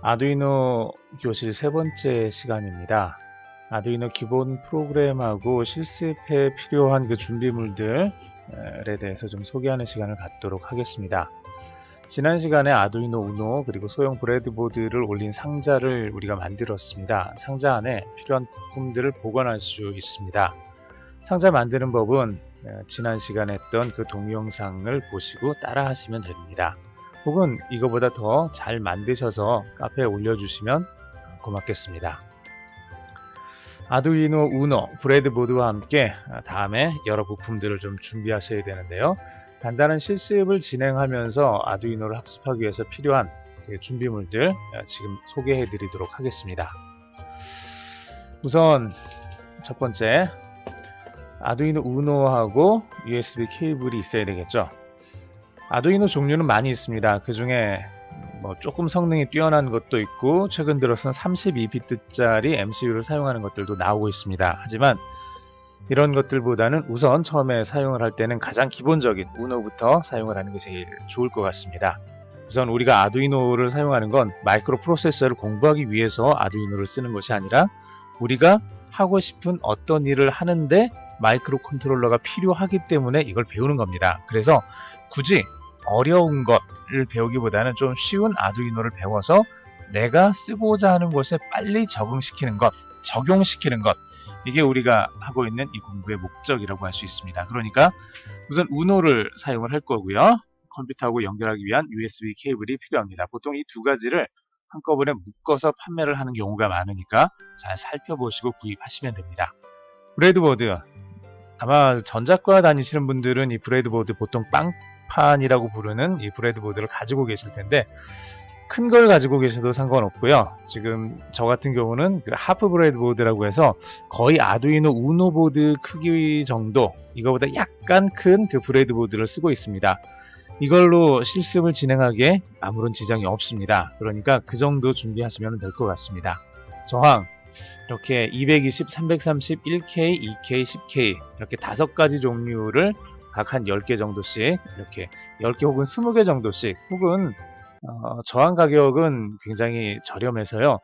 아두이노 교실 세 번째 시간입니다. 아두이노 기본 프로그램하고 실습에 필요한 그 준비물들에 대해서 좀 소개하는 시간을 갖도록 하겠습니다. 지난 시간에 아두이노 우노 그리고 소형 브레드보드를 올린 상자를 우리가 만들었습니다. 상자 안에 필요한 부품들을 보관할 수 있습니다. 상자 만드는 법은 지난 시간에 했던 그 동영상을 보시고 따라 하시면 됩니다. 혹은 이거보다 더 잘 만드셔서 카페에 올려주시면 고맙겠습니다. 아두이노 우노 브레드보드와 함께 다음에 여러 부품들을 좀 준비하셔야 되는데요. 간단한 실습을 진행하면서 아두이노를 학습하기 위해서 필요한 준비물들 지금 소개해 드리도록 하겠습니다. 우선 첫 번째, 아두이노 우노하고 USB 케이블이 있어야 되겠죠. 아두이노 종류는 많이 있습니다. 그 중에 조금 성능이 뛰어난 것도 있고 최근 들어서는 32비트짜리 MCU를 사용하는 것들도 나오고 있습니다. 하지만 이런 것들보다는 우선 처음에 사용을 할 때는 가장 기본적인 우노부터 사용을 하는 게 제일 좋을 것 같습니다. 우선 우리가 아두이노를 사용하는 건 마이크로 프로세서를 공부하기 위해서 아두이노를 쓰는 것이 아니라 우리가 하고 싶은 어떤 일을 하는데 마이크로 컨트롤러가 필요하기 때문에 이걸 배우는 겁니다. 그래서 굳이 어려운 것을 배우기보다는 좀 쉬운 아두이노를 배워서 내가 쓰고자 하는 것에 빨리 적용시키는 것, 이게 우리가 하고 있는 이 공부의 목적이라고 할 수 있습니다. 그러니까 우선 우노를 사용을 할 거고요. 컴퓨터하고 연결하기 위한 USB 케이블이 필요합니다. 보통 이 두 가지를 한꺼번에 묶어서 판매를 하는 경우가 많으니까 잘 살펴보시고 구입하시면 됩니다. 브레드보드, 아마 전자과 다니시는 분들은 이 브레드보드 보통 빵판이라고 부르는 이 브레드보드를 가지고 계실 텐데 큰 걸 가지고 계셔도 상관없고요. 지금 저 같은 경우는 그 하프 브레드보드라고 해서 거의 아두이노 우노 보드 크기 정도, 이거보다 약간 큰 그 브레드보드를 쓰고 있습니다. 이걸로 실습을 진행하기에 아무런 지장이 없습니다. 그러니까 그 정도 준비하시면 될 것 같습니다. 저항 이렇게 220, 330, 1K, 2K, 10K 이렇게 5가지 종류를 각 한 10개 정도씩, 이렇게 10개 혹은 20개 정도씩, 혹은 저항 가격은 굉장히 저렴해서요.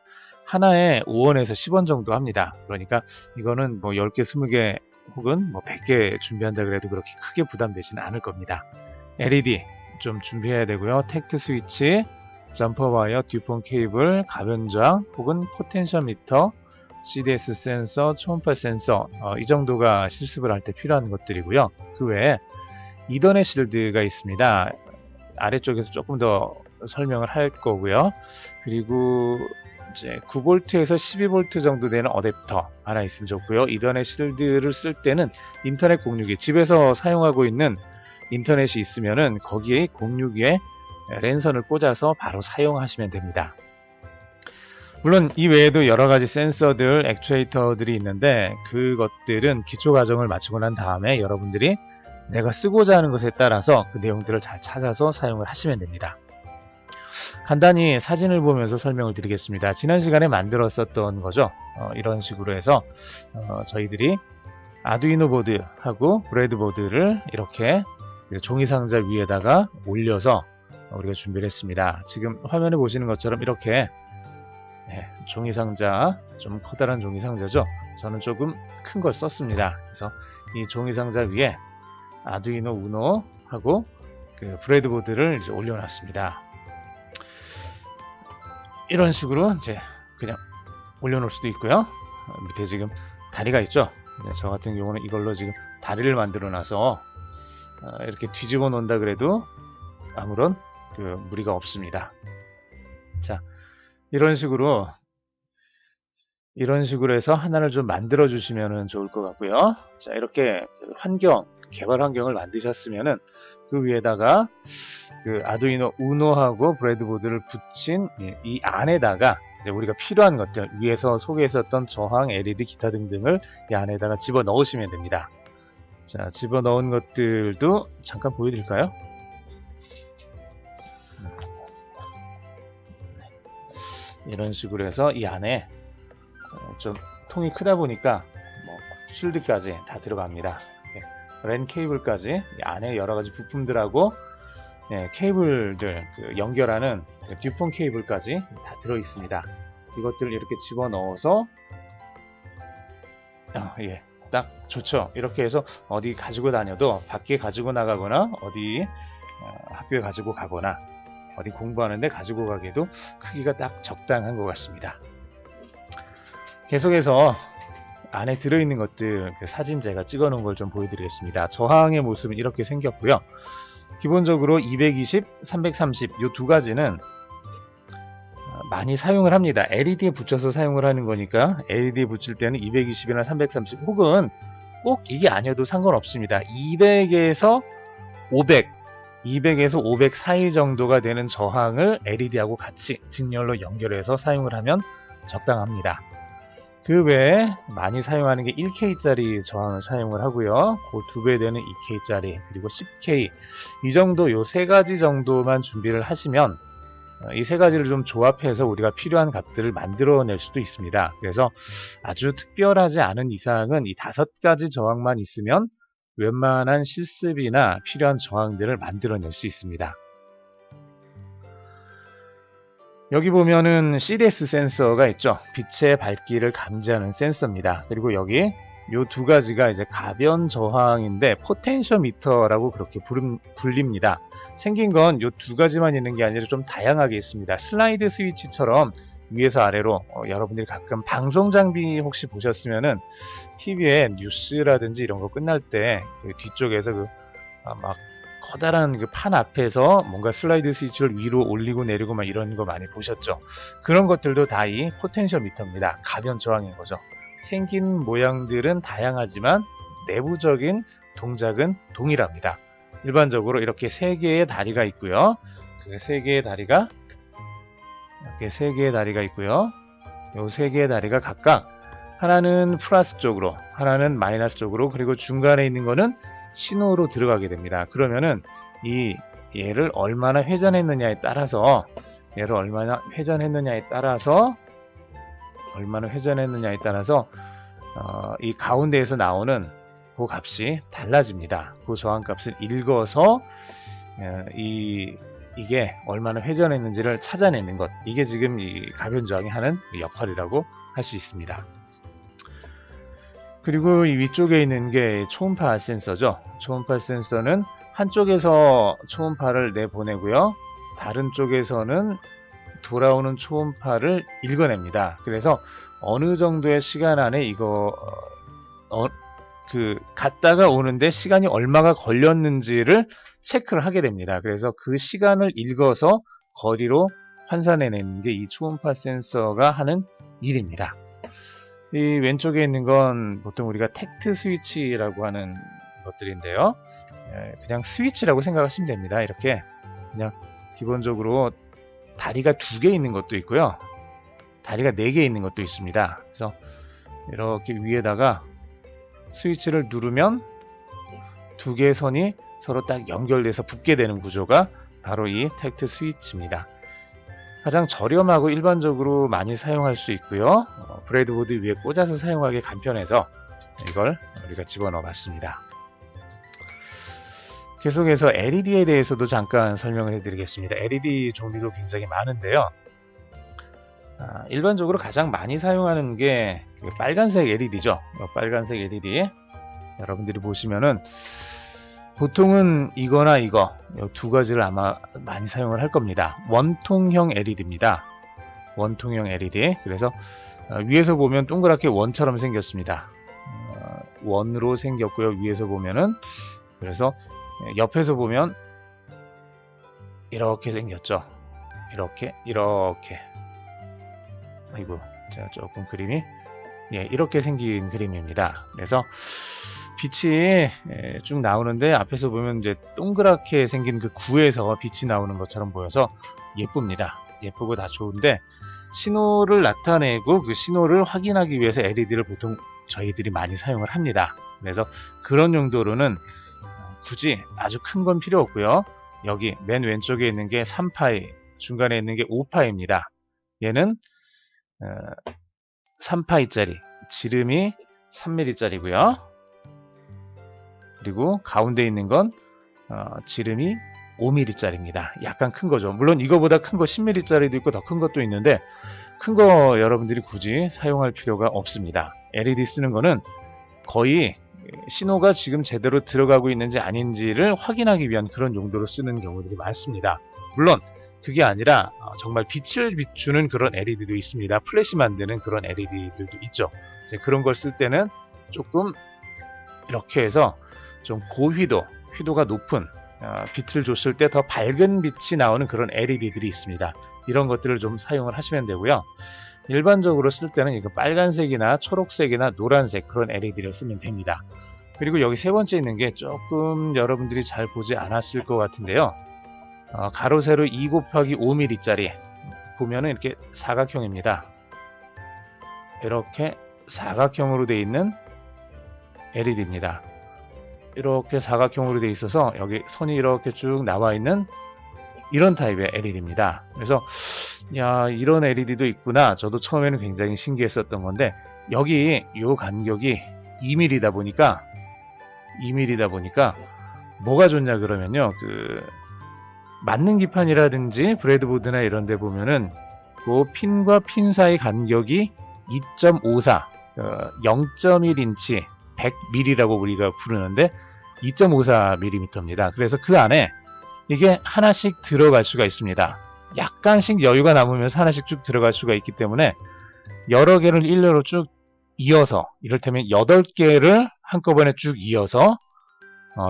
하나에 5원에서 10원 정도 합니다. 그러니까 이거는 10개, 20개 혹은 100개 준비한다 그래도 그렇게 크게 부담되지는 않을 겁니다. LED 좀 준비해야 되고요. 텍트 스위치, 점퍼 와이어, 듀폰 케이블, 가변장 혹은 포텐셔미터, CDS 센서, 초음파 센서, 이 정도가 실습을 할 때 필요한 것들이고요. 그 외에 이더넷 실드가 있습니다. 아래쪽에서 조금 더 설명을 할 거고요. 그리고 이제 9V에서 12V 정도 되는 어댑터 하나 있으면 좋고요. 이더넷 실드를 쓸 때는 인터넷 공유기, 집에서 사용하고 있는 인터넷이 있으면은 거기에 공유기에 랜선을 꽂아서 바로 사용하시면 됩니다. 물론 이 외에도 여러 가지 센서들, 액추에이터들이 있는데 그것들은 기초 과정을 마치고 난 다음에 여러분들이 내가 쓰고자 하는 것에 따라서 그 내용들을 잘 찾아서 사용을 하시면 됩니다. 간단히 사진을 보면서 설명을 드리겠습니다. 지난 시간에 만들었었던 거죠. 이런 식으로 해서 저희들이 아두이노 보드하고 브레드보드를 이렇게 종이 상자 위에다가 올려서 우리가 준비를 했습니다. 지금 화면에 보시는 것처럼 이렇게 종이 상자, 좀 커다란 종이 상자죠. 저는 조금 큰 걸 썼습니다. 그래서 이 종이 상자 위에 아두이노 우노하고 그 브레드보드를 이제 올려놨습니다. 이런 식으로 이제 그냥 올려놓을 수도 있고요. 밑에 지금 다리가 있죠. 저 같은 경우는 이걸로 지금 다리를 만들어 놔서 이렇게 뒤집어 놓는다 그래도 아무런 그 무리가 없습니다. 자, 이런 식으로 해서 하나를 좀 만들어 주시면 좋을 것 같고요. 자, 이렇게 개발 환경을 만드셨으면은 그 위에다가 그 아두이노 우노하고 브레드보드를 붙인 이 안에다가 이제 우리가 필요한 것들, 위에서 소개했었던 저항, LED, 기타 등등을 이 안에다가 집어 넣으시면 됩니다. 자, 집어 넣은 것들도 잠깐 보여드릴까요? 이런 식으로 해서 이 안에 좀 통이 크다 보니까 쉴드까지 다 들어갑니다. 랜 케이블까지 이 안에 여러 가지 부품들하고 케이블들 연결하는 듀폰 케이블까지 다 들어 있습니다. 이것들을 이렇게 집어넣어서 딱 좋죠. 이렇게 해서 어디 가지고 다녀도 밖에 가지고 나가거나 어디 학교에 가지고 가거나 어디 공부하는데 가지고 가기에도 크기가 딱 적당한 것 같습니다. 계속해서 안에 들어있는 것들 사진 제가 찍어 놓은 걸 좀 보여드리겠습니다. 저항의 모습은 이렇게 생겼고요. 기본적으로 220, 330 이 두 가지는 많이 사용을 합니다. LED에 붙여서 사용을 하는 거니까 LED에 붙일 때는 220이나 330 혹은 꼭 이게 아니어도 상관없습니다. 200에서 500, 200에서 500 사이 정도가 되는 저항을 LED하고 같이 직렬로 연결해서 사용을 하면 적당합니다. 그 외에 많이 사용하는 게 1K짜리 저항을 사용을 하고요. 그 2배 되는 2K짜리 그리고 10K 이 정도 요 세 가지 정도만 준비를 하시면 이 세 가지를 좀 조합해서 우리가 필요한 값들을 만들어낼 수도 있습니다. 그래서 아주 특별하지 않은 이상은 이 5가지 저항만 있으면 웬만한 실습이나 필요한 저항들을 만들어낼 수 있습니다. 여기 보면은 CDS 센서가 있죠. 빛의 밝기를 감지하는 센서입니다. 그리고 여기 요 두 가지가 이제 가변 저항인데 포텐셔미터라고 그렇게 불립니다. 생긴 건 요 두 가지만 있는 게 아니라 좀 다양하게 있습니다. 슬라이드 스위치처럼 위에서 아래로 여러분들이 가끔 방송 장비 혹시 보셨으면은 TV에 뉴스라든지 이런 거 끝날 때 그 뒤쪽에서 막 커다란 그 판 앞에서 뭔가 슬라이드 스위치를 위로 올리고 내리고 막 이런 거 많이 보셨죠. 그런 것들도 다 이 포텐셔미터입니다. 가변 저항인 거죠. 생긴 모양들은 다양하지만 내부적인 동작은 동일합니다. 일반적으로 이렇게 3개의 다리가 있고요. 그 3개의 다리가 이렇게 3개의 다리가 있고요. 이 3개의 다리가 각각 하나는 플러스 쪽으로, 하나는 마이너스 쪽으로, 그리고 중간에 있는 거는 신호로 들어가게 됩니다. 그러면은 얘를 얼마나 회전했느냐에 따라서 이 가운데에서 나오는 그 값이 달라집니다. 그 저항값을 읽어서 이게 얼마나 회전했는지를 찾아내는 것, 이게 지금 이 가변 저항이 하는 역할이라고 할 수 있습니다. 그리고 이 위쪽에 있는 게 초음파 센서죠. 초음파 센서는 한쪽에서 초음파를 내보내고요. 다른 쪽에서는 돌아오는 초음파를 읽어냅니다. 그래서 어느 정도의 시간 안에 이거 갔다가 오는데 시간이 얼마가 걸렸는지를 체크를 하게 됩니다. 그래서 그 시간을 읽어서 거리로 환산해내는 게 이 초음파 센서가 하는 일입니다. 이 왼쪽에 있는 건 보통 우리가 텍트 스위치라고 하는 것들인데요. 그냥 스위치라고 생각하시면 됩니다. 이렇게 그냥 기본적으로 다리가 2개 있는 것도 있고요. 다리가 4개 있는 것도 있습니다. 그래서 이렇게 위에다가 스위치를 누르면 2개의 선이 서로 딱 연결돼서 붙게 되는 구조가 바로 이 텍트 스위치입니다. 가장 저렴하고 일반적으로 많이 사용할 수 있고요. 브레드보드 위에 꽂아서 사용하기 간편해서 이걸 우리가 집어넣어 봤습니다. 계속해서 LED에 대해서도 잠깐 설명을 해드리겠습니다. LED 종류도 굉장히 많은데요. 일반적으로 가장 많이 사용하는 게 빨간색 LED죠. 빨간색 LED 여러분들이 보시면은 보통은 이거나 이거 이 두 가지를 아마 많이 사용을 할 겁니다. 원통형 LED입니다. 원통형 LED. 그래서 위에서 보면 동그랗게 원처럼 생겼습니다. 원으로 생겼고요. 위에서 보면은 그래서 옆에서 보면 이렇게 생겼죠. 이렇게 아이고 제가 조금 그림이 이렇게 생긴 그림입니다. 그래서 빛이 쭉 나오는데 앞에서 보면 이제 동그랗게 생긴 그 구에서 빛이 나오는 것처럼 보여서 예쁩니다. 예쁘고 다 좋은데 신호를 나타내고 그 신호를 확인하기 위해서 LED를 보통 저희들이 많이 사용을 합니다. 그래서 그런 용도로는 굳이 아주 큰 건 필요 없고요. 여기 맨 왼쪽에 있는 게 3파이, 중간에 있는 게 5파이입니다. 얘는 3파이짜리, 지름이 3mm짜리고요. 그리고 가운데 있는 건 지름이 5mm짜리입니다. 약간 큰 거죠. 물론 이거보다 큰 거 10mm짜리도 있고 더 큰 것도 있는데 큰 거 여러분들이 굳이 사용할 필요가 없습니다. LED 쓰는 거는 거의 신호가 지금 제대로 들어가고 있는지 아닌지를 확인하기 위한 그런 용도로 쓰는 경우들이 많습니다. 물론 그게 아니라 정말 빛을 비추는 그런 LED도 있습니다. 플래시 만드는 그런 LED들도 있죠. 그런 걸 쓸 때는 조금 이렇게 해서 좀 휘도가 높은 빛을 줬을 때 더 밝은 빛이 나오는 그런 LED들이 있습니다. 이런 것들을 좀 사용을 하시면 되고요. 일반적으로 쓸 때는 이거 빨간색이나 초록색이나 노란색 그런 LED를 쓰면 됩니다. 그리고 여기 세 번째 있는 게 조금 여러분들이 잘 보지 않았을 것 같은데요. 가로 세로 2 곱하기 5mm짜리 보면은 이렇게 사각형입니다. 이렇게 사각형으로 되어 있는 LED입니다. 이렇게 사각형으로 되어 있어서 여기 선이 이렇게 쭉 나와 있는 이런 타입의 LED입니다. 그래서 야, 이런 LED도 있구나. 저도 처음에는 굉장히 신기했었던 건데 여기 요 간격이 2mm다 보니까 뭐가 좋냐 그러면요. 맞는 기판이라든지 브레드보드나 이런 데 보면은 그 핀과 핀 사이 간격이 2.54 0.1인치 100mm라고 우리가 부르는데 2.54mm입니다. 그래서 그 안에 이게 하나씩 들어갈 수가 있습니다. 약간씩 여유가 남으면서 하나씩 쭉 들어갈 수가 있기 때문에 여러 개를 일렬로 쭉 이어서 이를테면 8개를 한꺼번에 쭉 이어서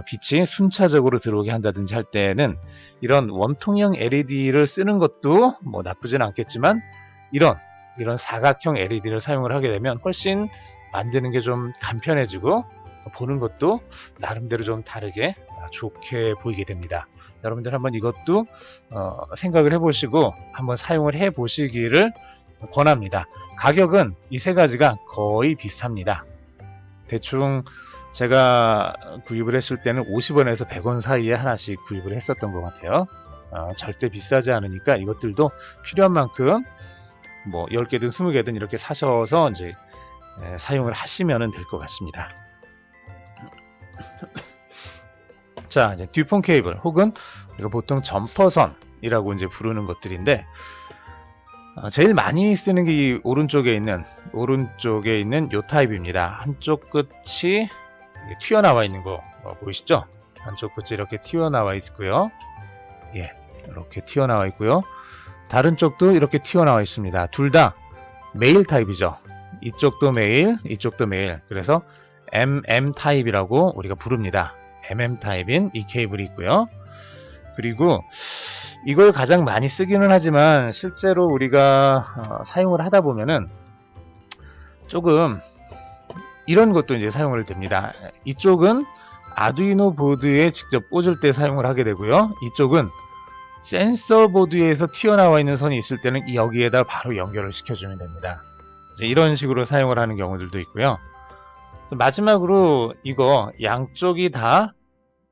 빛이 순차적으로 들어오게 한다든지 할 때는 이런 원통형 LED를 쓰는 것도 뭐 나쁘진 않겠지만 이런 사각형 LED를 사용을 하게 되면 훨씬 만드는 게 좀 간편해지고 보는 것도 나름대로 좀 다르게 좋게 보이게 됩니다. 여러분들 한번 이것도 생각을 해보시고 한번 사용을 해보시기를 권합니다. 가격은 이 세 가지가 거의 비슷합니다. 대충 제가 구입을 했을 때는 50원에서 100원 사이에 하나씩 구입을 했었던 것 같아요. 절대 비싸지 않으니까 이것들도 필요한 만큼 뭐 10개든 20개든 이렇게 사셔서 이제 사용을 하시면 될 것 같습니다. 자, 이제 듀폰 케이블 혹은 우리가 보통 점퍼선이라고 이제 부르는 것들인데 제일 많이 쓰는 게 이 오른쪽에 있는 요 타입입니다. 한쪽 끝이 튀어나와 있는 거 보이시죠? 한쪽 끝이 이렇게 튀어나와 있고요. 예, 이렇게 튀어나와 있고요. 다른 쪽도 이렇게 튀어나와 있습니다. 둘 다 메일 타입이죠. 이쪽도 메일, 이쪽도 메일. 그래서 MM 타입이라고 우리가 부릅니다. MM 타입인 이 케이블이 있고요. 그리고 이걸 가장 많이 쓰기는 하지만 실제로 우리가 사용을 하다 보면은 조금 이런 것도 이제 사용을 됩니다. 이쪽은 아두이노 보드에 직접 꽂을 때 사용을 하게 되고요. 이쪽은 센서 보드에서 튀어나와 있는 선이 있을 때는 여기에다 바로 연결을 시켜주면 됩니다. 이제 이런 식으로 사용을 하는 경우들도 있고요. 마지막으로 이거 양쪽이 다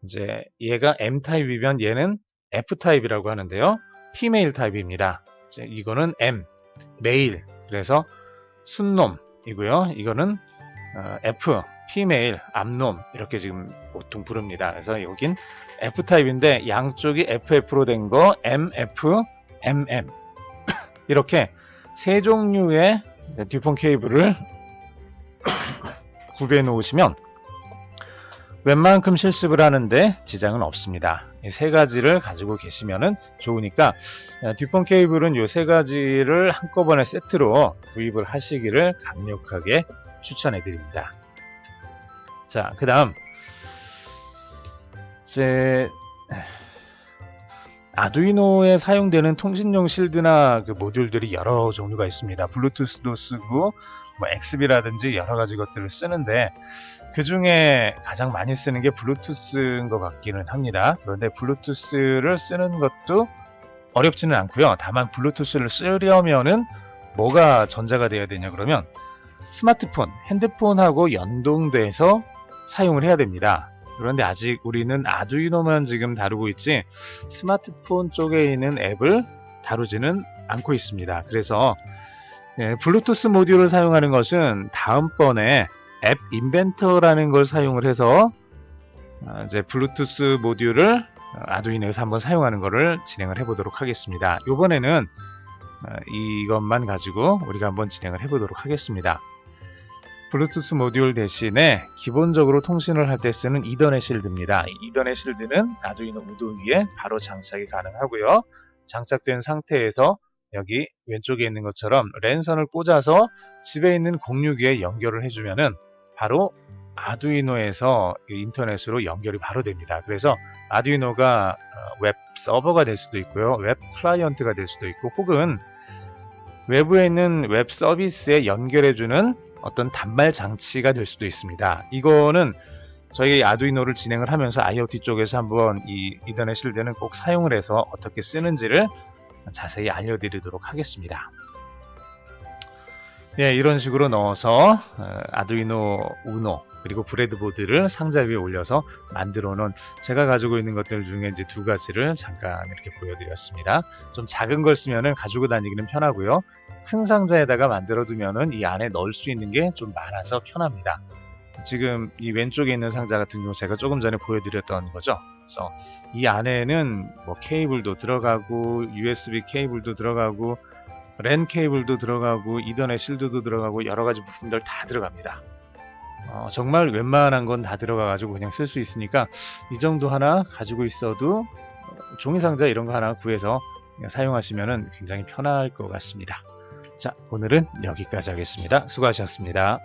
이제 얘가 M 타입이면 얘는 F 타입이라고 하는데요. 피메일 타입입니다. 이거는 M 메일 그래서 순놈이고요. 이거는 F 피메일 암놈 이렇게 지금 보통 부릅니다. 그래서 여긴 F 타입인데 양쪽이 FF로 된 거 MF, MM 이렇게 세 종류의 듀폰 케이블을 구비해 놓으시면 웬만큼 실습을 하는데 지장은 없습니다. 이 세 가지를 가지고 계시면 좋으니까 듀폰 케이블은 이 세 가지를 한꺼번에 세트로 구입을 하시기를 강력하게 추천해 드립니다. 자, 그 다음 아두이노에 사용되는 통신용 실드나 그 모듈들이 여러 종류가 있습니다. 블루투스도 쓰고 뭐 XB라든지 여러 가지 것들을 쓰는데 그 중에 가장 많이 쓰는 게 블루투스인 것 같기는 합니다. 그런데 블루투스를 쓰는 것도 어렵지는 않고요. 다만 블루투스를 쓰려면은 뭐가 전자가 돼야 되냐 그러면 스마트폰, 핸드폰하고 연동돼서 사용을 해야 됩니다. 그런데 아직 우리는 아두이노만 지금 다루고 있지 스마트폰 쪽에 있는 앱을 다루지는 않고 있습니다. 그래서 블루투스 모듈을 사용하는 것은 다음번에 앱 인벤터라는 걸 사용을 해서 이제 블루투스 모듈을 아두이노에서 한번 사용하는 것을 진행을 해보도록 하겠습니다. 이번에는 이것만 가지고 우리가 한번 진행을 해보도록 하겠습니다. 블루투스 모듈 대신에 기본적으로 통신을 할 때 쓰는 이더넷 실드입니다. 이더넷 실드는 아두이노 우도 위에 바로 장착이 가능하고요. 장착된 상태에서 여기 왼쪽에 있는 것처럼 랜선을 꽂아서 집에 있는 공유기에 연결을 해주면은 바로 아두이노에서 인터넷으로 연결이 바로 됩니다. 그래서 아두이노가 웹 서버가 될 수도 있고요. 웹 클라이언트가 될 수도 있고, 혹은 외부에 있는 웹 서비스에 연결해주는 어떤 단말 장치가 될 수도 있습니다. 이거는 저희 아두이노를 진행을 하면서 IoT 쪽에서 한번 이 이더넷 실드는 꼭 사용을 해서 어떻게 쓰는지를 자세히 알려드리도록 하겠습니다. 예, 이런 식으로 넣어서 아두이노 우노 그리고 브레드보드를 상자 위에 올려서 만들어 놓은, 제가 가지고 있는 것들 중에 이제 두 가지를 잠깐 이렇게 보여드렸습니다. 좀 작은 걸 쓰면은 가지고 다니기는 편하고요. 큰 상자에다가 만들어 두면은 이 안에 넣을 수 있는 게 좀 많아서 편합니다. 지금 이 왼쪽에 있는 상자 같은 경우 제가 조금 전에 보여드렸던 거죠. 그래서 이 안에는 뭐 케이블도 들어가고 USB 케이블도 들어가고 랜 케이블도 들어가고 이더넷 실드도 들어가고 여러 가지 부품들 다 들어갑니다. 정말 웬만한 건 다 들어가가지고 그냥 쓸 수 있으니까 이 정도 하나 가지고 있어도 종이 상자 이런 거 하나 구해서 그냥 사용하시면 굉장히 편할 것 같습니다. 자, 오늘은 여기까지 하겠습니다. 수고하셨습니다.